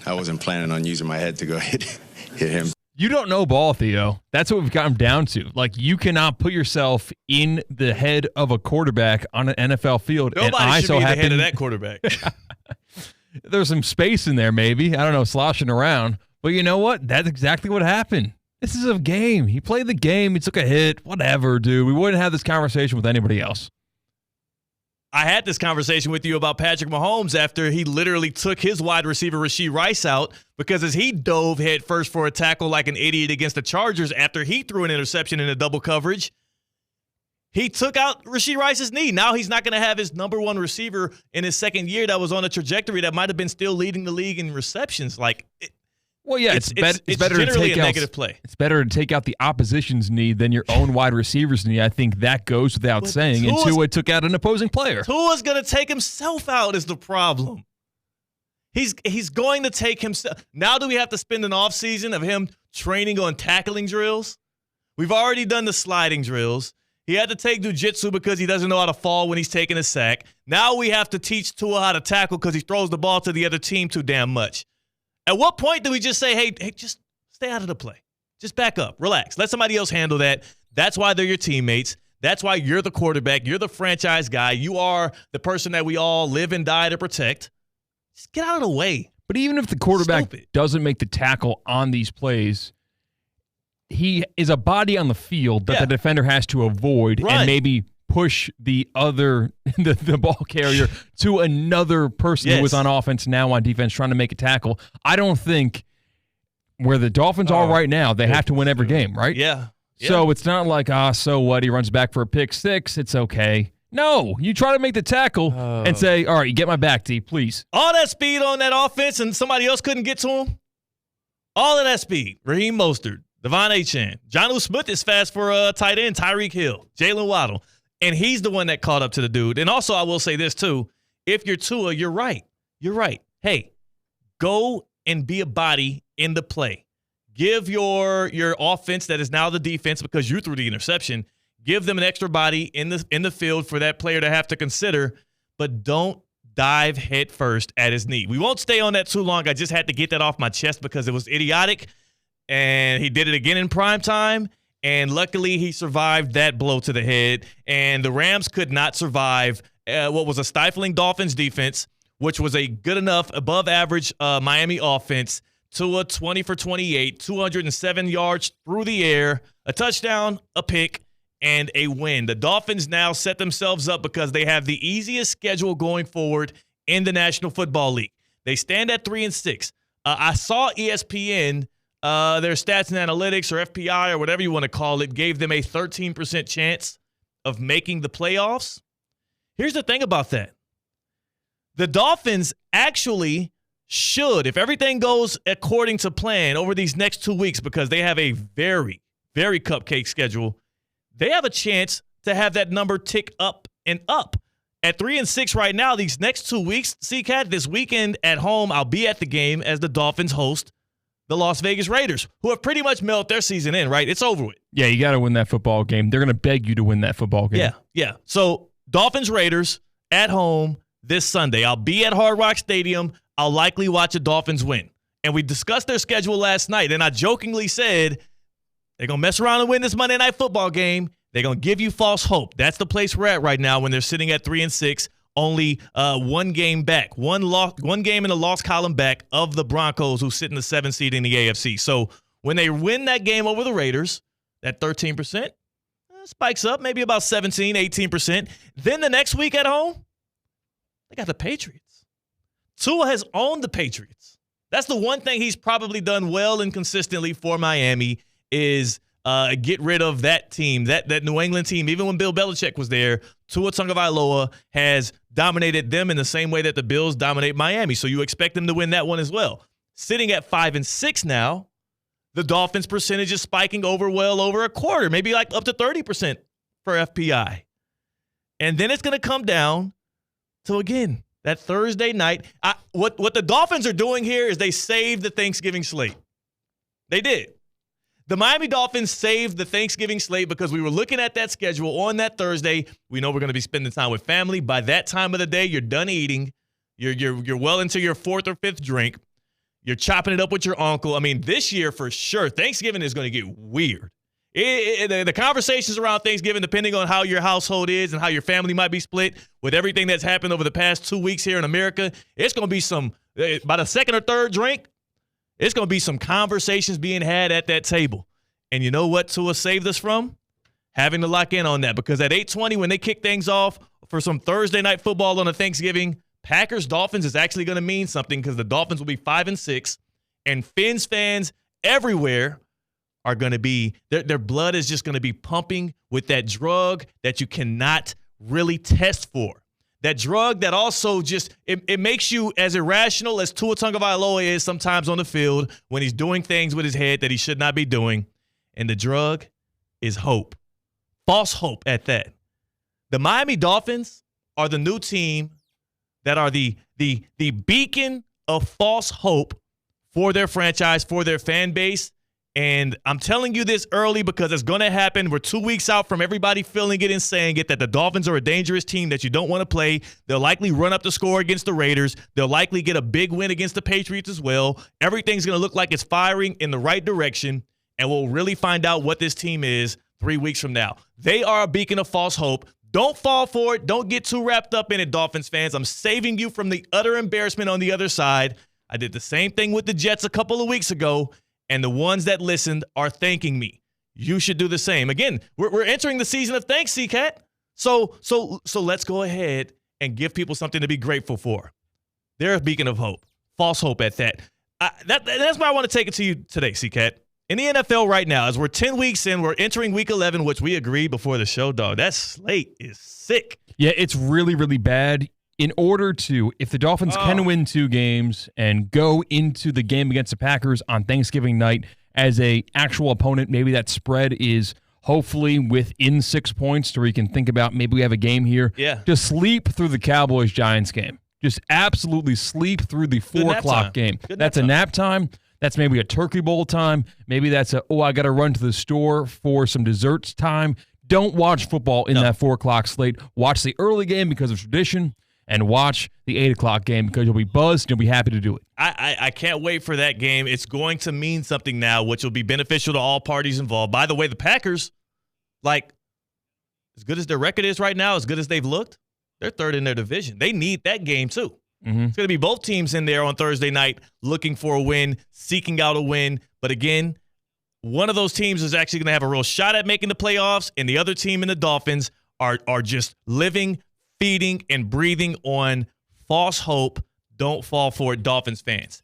wasn't planning on using my head to go hit him. You don't know ball, Theo. That's what we've gotten down to. Like, you cannot put yourself in the head of a quarterback on an NFL field. Nobody should be in the head of that quarterback. There's some space in there, maybe. I don't know, sloshing around. But you know what? That's exactly what happened. This is a game. He played the game. He took a hit. Whatever, dude. We wouldn't have this conversation with anybody else. I had this conversation with you about Patrick Mahomes after he literally took his wide receiver Rashee Rice out because as he dove head first for a tackle like an idiot against the Chargers after he threw an interception in a double coverage, he took out Rashee Rice's knee. Now he's not going to have his number one receiver in his second year that was on a trajectory that might have been still leading the league in receptions. Well, yeah, it's better generally to take a out negative play. It's better to take out the opposition's knee than your own wide receiver's knee. I think that goes without saying. And Tua took out an opposing player. Tua's going to take himself out is the problem. He's going to take himself. Now do we have to spend an offseason of him training on tackling drills? We've already done the sliding drills. He had to take jiu-jitsu because he doesn't know how to fall when he's taking a sack. Now we have to teach Tua how to tackle because he throws the ball to the other team too damn much. At what point do we just say, hey, just stay out of the play? Just back up. Relax. Let somebody else handle that. That's why they're your teammates. That's why you're the quarterback. You're the franchise guy. You are the person that we all live and die to protect. Just get out of the way. But even if the quarterback doesn't make the tackle on these plays, he is a body on the field that the defender has to avoid and maybe push the ball carrier to another person who was on offense, now on defense, trying to make a tackle. I don't think where the Dolphins are right now, they have to win every game, right? Yeah. So it's not like, so what? He runs back for a pick six. It's okay. No, you try to make the tackle and say, all right, you get my back, T, please. All that speed on that offense and somebody else couldn't get to him? All of that speed. Raheem Mostert, Devon Achane. Jonnu Smith is fast for a tight end, Tyreek Hill, Jalen Waddle. And he's the one that caught up to the dude. And also, I will say this, too. If you're Tua, you're right. You're right. Hey, go and be a body in the play. Give your offense that is now the defense because you threw the interception, give them an extra body in the field for that player to have to consider, but don't dive head first at his knee. We won't stay on that too long. I just had to get that off my chest because it was idiotic, and he did it again in prime time. And luckily, he survived that blow to the head. And the Rams could not survive what was a stifling Dolphins defense, which was a good enough, above-average Miami offense. Tua 20 for 28, 207 yards through the air, a touchdown, a pick, and a win. The Dolphins now set themselves up because they have the easiest schedule going forward in the National Football League. They stand at 3-6. I saw ESPN. Their stats and analytics or FPI or whatever you want to call it gave them a 13% chance of making the playoffs. Here's the thing about that. The Dolphins actually should, if everything goes according to plan over these next 2 weeks, because they have a very, very cupcake schedule, they have a chance to have that number tick up and up. At 3-6 right now, these next 2 weeks, CCAT, this weekend at home, I'll be at the game as the Dolphins host the Las Vegas Raiders, who have pretty much mailed their season in, right? It's over with. Yeah, you got to win that football game. They're going to beg you to win that football game. Yeah. So Dolphins Raiders at home this Sunday. I'll be at Hard Rock Stadium. I'll likely watch the Dolphins win. And we discussed their schedule last night, and I jokingly said they're going to mess around and win this Monday Night Football game. They're going to give you false hope. That's the place we're at right now when they're sitting at 3-6. Only one game back, one game in the loss column back of the Broncos, who sit in the 7th seed in the AFC. So when they win that game over the Raiders, that 13% spikes up, maybe about 17, 18%. Then the next week at home, they got the Patriots. Tua has owned the Patriots. That's the one thing he's probably done well and consistently for Miami is get rid of that team, that New England team. Even when Bill Belichick was there, Tua Tagovailoa has dominated them in the same way that the Bills dominate Miami. So you expect them to win that one as well. Sitting at 5-6 now, the Dolphins' percentage is spiking well over a quarter, maybe like up to 30% for FPI. And then it's going to come down to, again, that Thursday night. What the Dolphins are doing here is they saved the Thanksgiving slate. They did. The Miami Dolphins saved the Thanksgiving slate because we were looking at that schedule on that Thursday. We know we're going to be spending time with family. By that time of the day, you're done eating. You're well into your 4th or 5th drink. You're chopping it up with your uncle. I mean, this year for sure, Thanksgiving is going to get weird. The conversations around Thanksgiving, depending on how your household is and how your family might be split, with everything that's happened over the past 2 weeks here in America, it's going to be some, by the second or third drink, it's going to be some conversations being had at that table. And you know what Tua saved us from? Having to lock in on that, because at 8:20 when they kick things off for some Thursday night football on a Thanksgiving, Packers-Dolphins is actually going to mean something, because the Dolphins will be 5-6, and Fins fans everywhere are going to be, their blood is just going to be pumping with that drug that you cannot really test for. That drug that also just, it makes you as irrational as Tua Tagovailoa is sometimes on the field when he's doing things with his head that he should not be doing. And the drug is hope. False hope at that. The Miami Dolphins are the new team that are the beacon of false hope for their franchise, for their fan base. And I'm telling you this early because it's going to happen. We're 2 weeks out from everybody feeling it and saying it, that the Dolphins are a dangerous team that you don't want to play. They'll likely run up the score against the Raiders. They'll likely get a big win against the Patriots as well. Everything's going to look like it's firing in the right direction, and we'll really find out what this team is 3 weeks from now. They are a beacon of false hope. Don't fall for it. Don't get too wrapped up in it, Dolphins fans. I'm saving you from the utter embarrassment on the other side. I did the same thing with the Jets a couple of weeks ago, and the ones that listened are thanking me. You should do the same. Again, we're entering the season of thanks, C-Cat. So let's go ahead and give people something to be grateful for. They're a beacon of hope. False hope at that. That's why I want to take it to you today, C-Cat. In the NFL right now, as we're 10 weeks in, we're entering week 11, which we agreed before the show, dog. That slate is sick. Yeah, it's really, really bad. In order to, if the Dolphins can win 2 games and go into the game against the Packers on Thanksgiving night as a actual opponent, maybe that spread is hopefully within 6 points, so we can think about maybe we have a game here. Yeah. Just sleep through the Cowboys-Giants game. Just absolutely sleep through the 4 o'clock game. That's a nap time. That's maybe a turkey bowl time. Maybe that's I got to run to the store for some desserts time. Don't watch football in that 4 o'clock slate. Watch the early game because of tradition, and watch the 8 o'clock game because you'll be buzzed and you'll be happy to do it. I can't wait for that game. It's going to mean something now, which will be beneficial to all parties involved. By the way, the Packers, like, as good as their record is right now, as good as they've looked, they're third in their division. They need that game too. Mm-hmm. It's going to be both teams in there on Thursday night looking for a win, seeking out a win. But again, one of those teams is actually going to have a real shot at making the playoffs, and the other team in the Dolphins are just living, feeding, and breathing on false hope. Don't fall for it, Dolphins fans.